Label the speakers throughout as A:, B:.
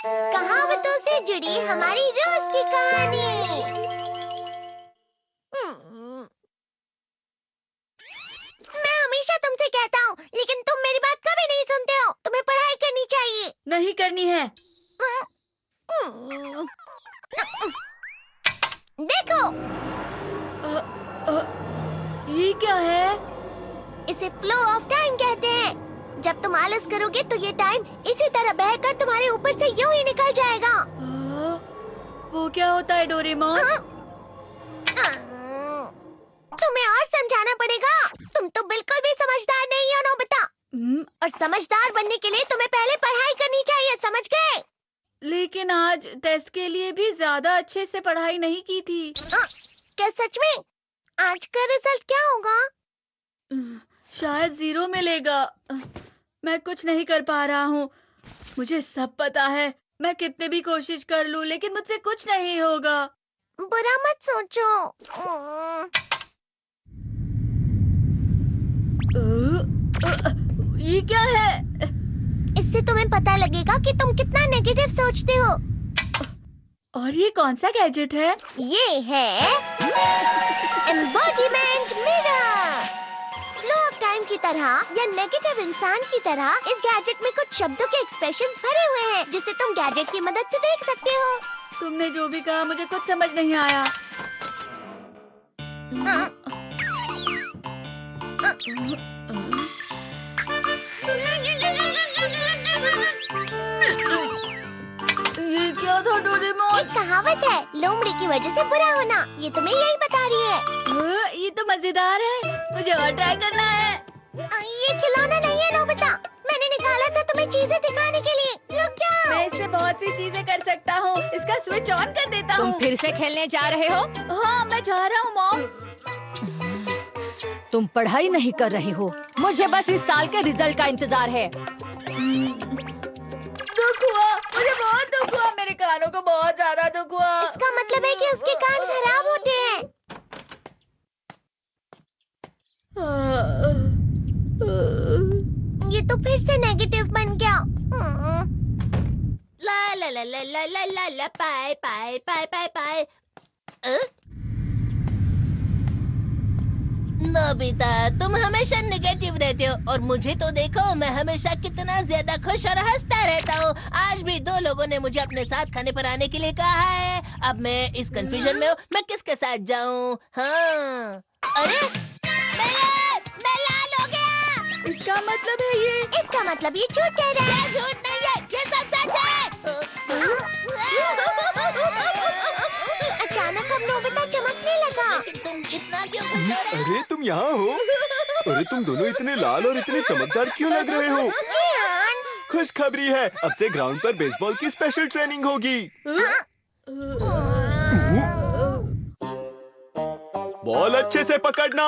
A: कहावतों से जुड़ी हमारी रोज की कहानी। मैं हमेशा तुमसे कहता हूँ, लेकिन तुम मेरी बात कभी नहीं सुनते हो। तुम्हें पढ़ाई करनी चाहिए।
B: नहीं करनी है।
A: देखो,
B: ये क्या है?
A: इसे फ्लो ऑफ टाइम कहते हैं। जब तुम आलस करोगे तो ये टाइम इसी तरह बहकर तुम्हारे ऊपर से यूं ही निकल जाएगा।
B: वो क्या होता है डोरेमोन?
A: तुम्हें और समझाना पड़ेगा। तुम तो बिल्कुल भी समझदार नहीं हो नोबिता। और समझदार बनने के लिए तुम्हें पहले पढ़ाई करनी चाहिए, समझ गए?
B: लेकिन आज टेस्ट के लिए भी ज्यादा अच्छे से पढ़ाई नहीं की थी।
A: क्या सच में? आज का रिजल्ट क्या होगा?
B: शायद 0 मिलेगा। मैं कुछ नहीं कर पा रहा हूँ। मुझे सब पता है। मैं कितने भी कोशिश कर लूँ, लेकिन मुझसे कुछ नहीं होगा।
A: बुरा मत सोचो।
B: ये क्या है?
A: इससे तुम्हें पता लगेगा कि तुम कितना नेगेटिव सोचते हो।
B: और ये कौन सा गैजेट है?
A: ये है embodiment mirror. Flow of time की तरह या नेगेटिव इंसान की तरह इस गैजेट में कुछ शब्दों के एक्सप्रेशंस भरे हुए हैं, जिसे तुम गैजेट की मदद से देख सकते हो।
B: तुमने जो भी कहा मुझे कुछ समझ नहीं आया। ये क्या था डोरेमोन?
A: एक कहावत है, लोमड़ी की वजह से बुरा होना। ये तुम्हें यही बता रही है।
B: ये तो मजेदार है। मुझे और ट्राई करना है।
A: ये खिलौना नहीं है नोबिता। मैंने निकाला था तुम्हें चीजें दिखाने के लिए। रुक जाओ।
B: मैं इससे बहुत सी चीजें कर सकता हूँ। इसका स्विच ऑन कर देता हूँ।
C: तुम फिर से खेलने जा रहे हो?
B: हाँ, मैं जा रहा हूँ मॉम।
C: तुम पढ़ाई नहीं कर रहे हो। मुझे बस इस साल के रिजल्ट का इंतजार है।
B: दुख हुआ, मुझे बहुत दुख हुआ। मेरे कानों को बहुत ज्यादा दुख हुआ।
A: इसका मतलब है कि उसके कान खराब होते हैं। ये तो फिर से नेगेटिव बन गया। ला ला ला ला ला ला ला ला पाए पाए पाए पाए पाए। नोबिता, तुम हमेशा नेगेटिव रहते हो और मुझे तो देखो, मैं हमेशा कितना ज्यादा खुश और हंसता रहता हूँ। आज भी 2 लोगों ने मुझे अपने साथ खाने पर आने के लिए कहा है। अब मैं इस कंफ्यूजन में हूँ, मैं किसके साथ जाऊँ? हाँ, अरे मैं लाल हो गया।
B: इसका मतलब है ये?
A: इसका मतलब ये झूठ कह रहा है। झूठ नहीं है, ये सब सच है। अचानक अब नोबिता चमकने लगा। तुम इतना क्यों खुश हो रहे हो?
D: अरे तुम यहाँ हो? अरे तुम दोनों इतने लाल और इतने चमकदार क्यों लग रहे हो?
A: जियान।
D: खुशखबरी है, अब से ग्राउंड पर बेसबॉल की स्पेशल ट्रेनिंग होगी। बॉल अच्छे से पकड़ना।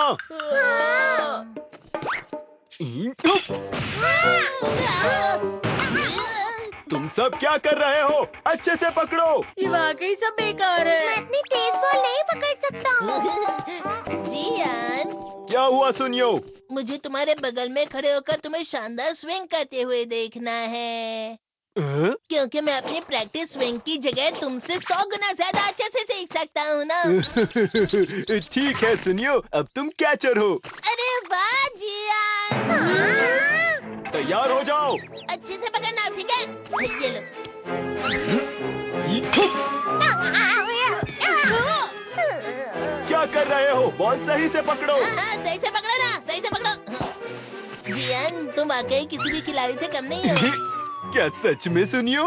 D: तुम सब क्या कर रहे हो? अच्छे से पकड़ो।
B: ये वाकई सब बेकार
A: मैं
B: है।
A: इतनी तेज बॉल नहीं पकड़ सकता हूँ। जियान,
D: क्या हुआ सुनियो?
A: मुझे तुम्हारे बगल में खड़े होकर तुम्हें शानदार स्विंग करते हुए देखना है, क्योंकि मैं अपनी प्रैक्टिस स्विंग की जगह तुमसे 100 गुना ज्यादा अच्छे से सीख सकता हूँ ना।
D: ठीक है सुनियो, अब तुम कैचर हो।
A: अरे वाह जियान।
D: तैयार हो जाओ।
A: अच्छे से पकड़ना, ठीक है? ये लो।
D: क्या कर रहे हो? बॉल सही से पकड़ो।
A: सही से पकड़ो ना, सही से पकड़ो। जियान, तुम वाकई किसी भी खिलाड़ी से कम नहीं हो।
D: क्या सच में सुनियो?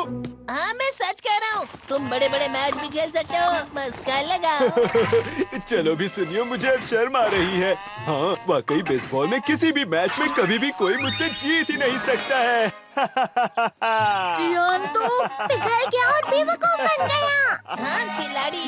A: हाँ, मैं सच कह रहा हूँ। तुम बड़े बड़े मैच भी खेल सकते हो, बस कर लगाओ।
D: चलो भी सुनियो, मुझे अब शर्म आ रही है। हाँ, वाकई बेसबॉल में किसी भी मैच में कभी भी कोई मुझसे जीत ही नहीं सकता है।
B: जियान तो
A: पिघल गया और बेवकूफ बन गया। हाँ, खिलाड़ी।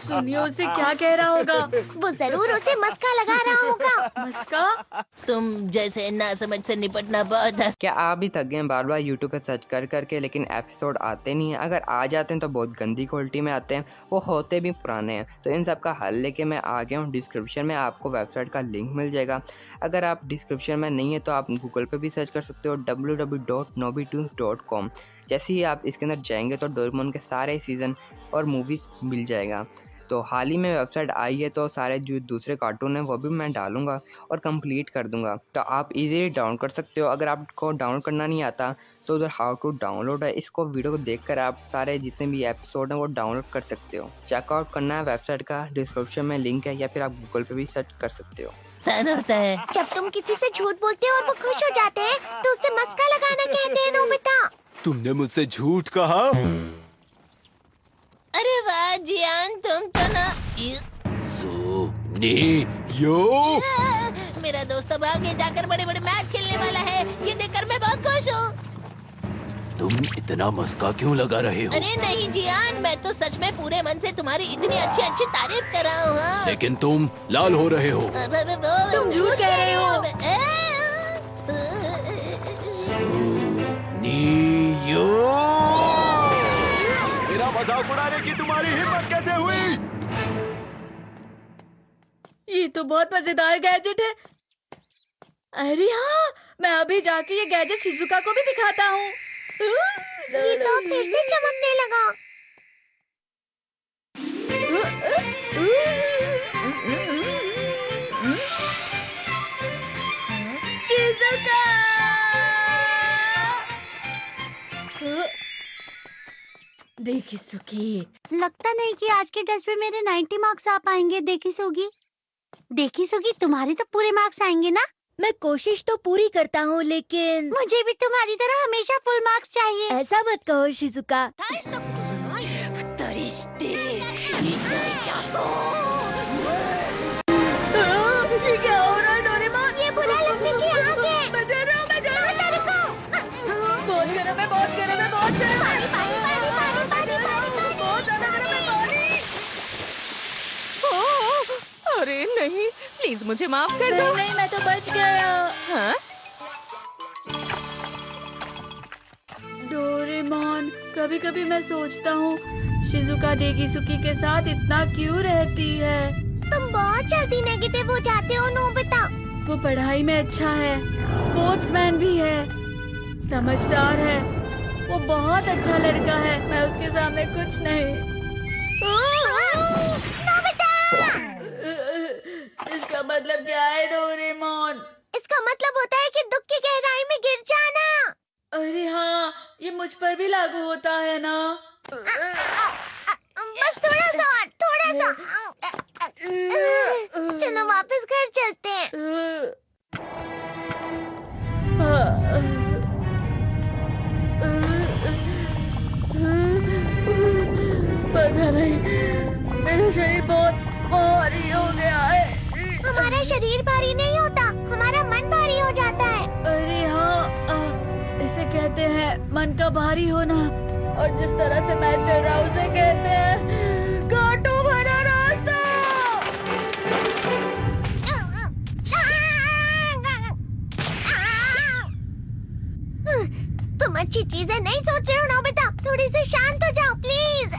B: सुनियो उसे क्या कह रहा होगा?
A: वो जरूर उसे मस्का लगा रहा होगा।
B: मस्का?
A: तुम जैसे नासमझ से निपटना बहुत
E: क्या आप भी थक गए बार बार यूट्यूब पे सर्च कर करके, लेकिन एपिसोड आते नहीं हैं? अगर आ जाते हैं तो बहुत गंदी क्वालिटी में आते हैं, वो होते भी पुराने हैं। तो इन सब का हल लेके मैं आ गया हूँ। डिस्क्रिप्शन में आपको वेबसाइट का लिंक मिल जाएगा। अगर आप डिस्क्रिप्शन में नहीं है तो आप गूगल पे भी सर्च कर सकते हो www.nobitoons.com। जैसे ही आप इसके अंदर जाएंगे तो डोरेमोन के सारे सीज़न और मूवीज़ मिल जाएगा। तो हाल ही में वेबसाइट आई है तो सारे जो दूसरे कार्टून हैं वो भी मैं डालूंगा और कंप्लीट कर दूंगा, तो आप इजीली डाउनलोड कर सकते हो। अगर आपको डाउनलोड करना नहीं आता तो उधर हाउ टू डाउनलोड है, इसको वीडियो को देखकर आप सारे जितने भी एपिसोड हैं वो डाउनलोड कर सकते हो। चेकआउट करना है वेबसाइट का, डिस्क्रिप्शन में लिंक है, या फिर आप गूगल पे भी सर्च कर सकते हो।
A: सन होता है।
F: जब तुम किसी से झूठ बोलते हो और वो खुश हो जाते हैं तो उससे मस्का लगाना कहते हैं नोबिता।
D: तुमने मुझसे झूठ कहा?
A: अरे वाह जियान, तुम तो ना
D: यो
A: मेरा दोस्त अब आगे जाकर बड़े बड़े मैच खेलने वाला है, ये देखकर मैं बहुत खुश हूँ।
D: तुम इतना मस्का क्यों लगा रहे हो?
A: अरे नहीं जियान, मैं तो सच में पूरे मन से तुम्हारी इतनी अच्छी अच्छी तारीफ कर रहा हूँ। हाँ।
D: लेकिन तुम लाल हो रहे हो।
A: तुम झूठ कह रहे हो।
D: मेरा मजाक उड़ाने की तुम्हारी हिम्मत कैसे हुई?
B: ये तो बहुत मजेदार गैजेट है। अरे हाँ, मैं अभी जाके ये गैजेट शिजुका को भी दिखाता हूँ।
F: ये तो फिर से चमकने लगा।
B: शिजुका! देखी सुखी,
F: लगता नहीं कि आज के टेस्ट में मेरे 90 मार्क्स आ पाएंगे। देखी सुगी, तुम्हारे तो पूरे मार्क्स आएंगे ना?
C: मैं कोशिश तो पूरी करता हूँ, लेकिन
F: मुझे भी तुम्हारी तरह हमेशा फुल मार्क्स चाहिए।
C: ऐसा मत कहो शिजुका।
B: ये क्या हो रहा है डोरेमोन?
F: ये बुरा लगने की आग है।
B: मैं जल रहा हूँ, मैं जल रहा हूँ। बहुत गर्म है, बहुत गर्म है, बहुत गर्म है।
F: पानी,
B: बहुत ज्यादा गर्म है पानी।
G: अरे नहीं, प्लीज मुझे माफ कर दो।
B: नहीं, मैं तो बच गया।
G: हाँ?
B: डोरेमोन, कभी कभी मैं सोचता हूँ शिजुका डेगिसुकी के साथ इतना क्यों रहती है।
F: तुम बहुत जल्दी नेगेटिव हो जाते हो नोबिता।
B: वो पढ़ाई में अच्छा है, स्पोर्ट्समैन भी है, समझदार है, वो बहुत अच्छा लड़का है। मैं उसके सामने कुछ नहीं।
F: नोबिता!
B: इसका मतलब क्या है डोरेमोन?
F: इसका मतलब होता है कि दुख की गहराई में गिर जाना।
B: अरे हाँ, ये मुझ पर भी लागू होता है ना।
F: बस थोड़ा सा। चलो वापस घर चलते हैं।
B: पता नहीं, मेरा शरीर बहुत भारी हो गया है।
F: हमारा शरीर भारी नहीं होता, हमारा मन भारी हो जाता है।
B: अरे हाँ, इसे कहते हैं मन का भारी होना। और जिस तरह से मैं चल रहा हूँ उसे कहते हैं कांटों भरा रास्ता।
F: तुम अच्छी चीजें नहीं सोच रहे हो नोबिता, थोड़ी सी शांत हो जाओ प्लीज।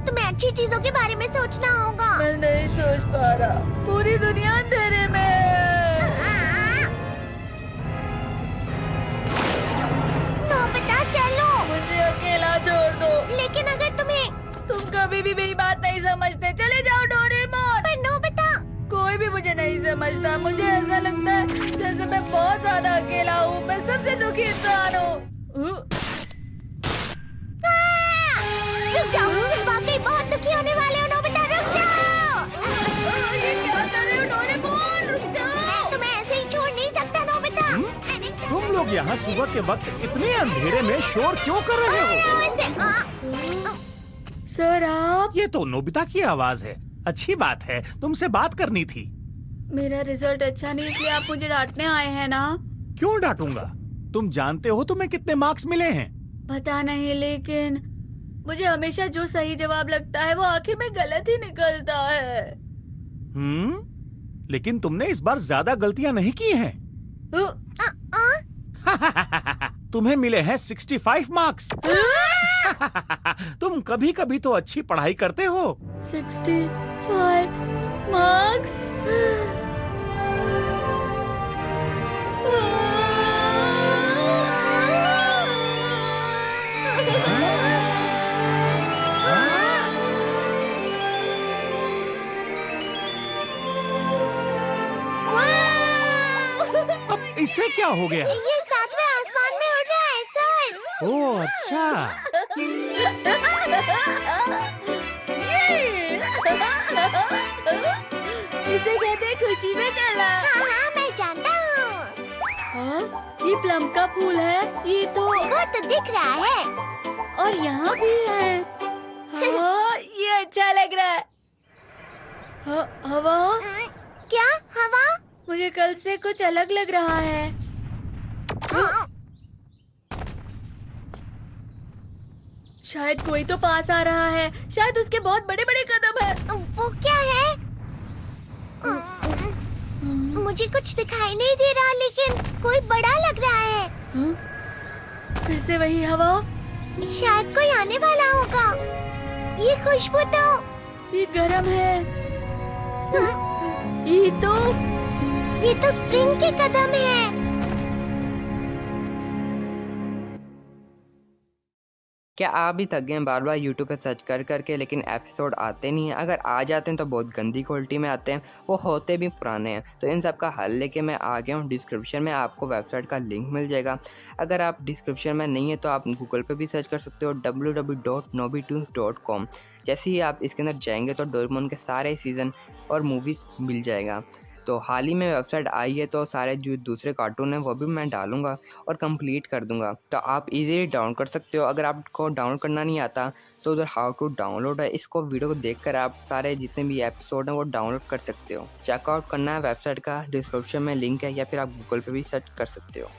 F: तुम्हें अच्छी चीजों के बारे में सोचना होगा।
B: मैं नहीं सोच पा रहा, पूरी दुनिया अंधेरे में।
F: नोबिता चलो।
B: मुझे अकेला छोड़ दो।
F: लेकिन अगर
B: तुम कभी भी मेरी बात नहीं समझते, चले जाओ डोरेमोन।
F: पर नोबिता,
B: कोई भी मुझे नहीं समझता। मुझे ऐसा लगता है जैसे मैं बहुत ज्यादा अकेला हूँ, मैं सबसे दुखी इंसान हूँ।
F: रुक जाओ, तुम वाकई बहुत दुखी होने वाले हो नोबिता, रुक जाओ।
B: ये क्या कर रहे हो डोरेमोन, रुक जाओ।
F: मैं तुम्हें ऐसे ही छोड़ नहीं सकता नोबिता।
H: तुम लोग यहाँ सुबह के वक्त इतने अंधेरे में शोर क्यों कर रहे हो?
B: सर आप?
H: ये तो नोबिता की आवाज है। अच्छी बात है, तुमसे बात करनी थी।
B: मेरा रिजल्ट अच्छा नहीं, इसलिए आप मुझे डांटने आए हैं ना?
H: क्यों डांटूंगा? तुम जानते हो तुम्हें कितने मार्क्स मिले हैं?
B: पता नहीं, लेकिन मुझे हमेशा जो सही जवाब लगता है वो आखिर में गलत ही निकलता है।
H: लेकिन तुमने इस बार ज्यादा गलतियां नहीं की हैं। तुम्हें मिले हैं 65 मार्क्स। तुम कभी कभी तो अच्छी पढ़ाई करते हो।
B: 65 मार्क्स?
H: क्या हो गया?
F: ये सातवें आसमान में उड़ रहा है सर।
H: ओह अच्छा।
B: इसे कहते हैं खुशी में चला।
F: हाँ हाँ मैं जानता हूँ।
B: हाँ, ये प्लम का फूल है। ये तो
F: वो तो दिख रहा है।
B: और यहाँ भी है। हाँ, ये अच्छा लग रहा है। हवा?
F: क्या हवा?
B: मुझे कल से कुछ अलग लग रहा है। शायद कोई तो पास आ रहा है। शायद उसके बहुत बड़े बड़े कदम है।
F: वो क्या है? मुझे कुछ दिखाई नहीं दे रहा लेकिन कोई बड़ा लग रहा है।
B: फिर से वही हवा।
F: शायद कोई आने वाला होगा। ये खुशबू तो
B: ये गरम है।
F: ये तो स्प्रिंग के कदम है।
E: क्या आप भी थक गए हैं बार बार यूट्यूब पे सर्च कर करके, लेकिन एपिसोड आते नहीं हैं? अगर आ जाते हैं तो बहुत गंदी क्वालिटी में आते हैं, वो होते भी पुराने हैं। तो इन सब का हल लेके मैं आ गया हूँ। डिस्क्रिप्शन में आपको वेबसाइट का लिंक मिल जाएगा। अगर आप डिस्क्रिप्शन में नहीं है तो आप गूगल पे भी सर्च कर सकते हो www.nobitoons.com। जैसे ही आप इसके अंदर जाएंगे तो डोरेमोन के सारे सीज़न और मूवीज़ मिल जाएगा। तो हाल ही में वेबसाइट आई है तो सारे जो दूसरे कार्टून हैं वो भी मैं डालूंगा और कंप्लीट कर दूंगा। तो आप इजीली डाउनलोड कर सकते हो। अगर आपको डाउनलोड करना नहीं आता तो उधर हाउ टू डाउनलोड है, इसको वीडियो को देखकर आप सारे जितने भी एपिसोड हैं वो डाउनलोड कर सकते हो। चेकआउट करना है वेबसाइट का, डिस्क्रिप्शन में लिंक है, या फिर आप गूगल पे भी सर्च कर सकते हो।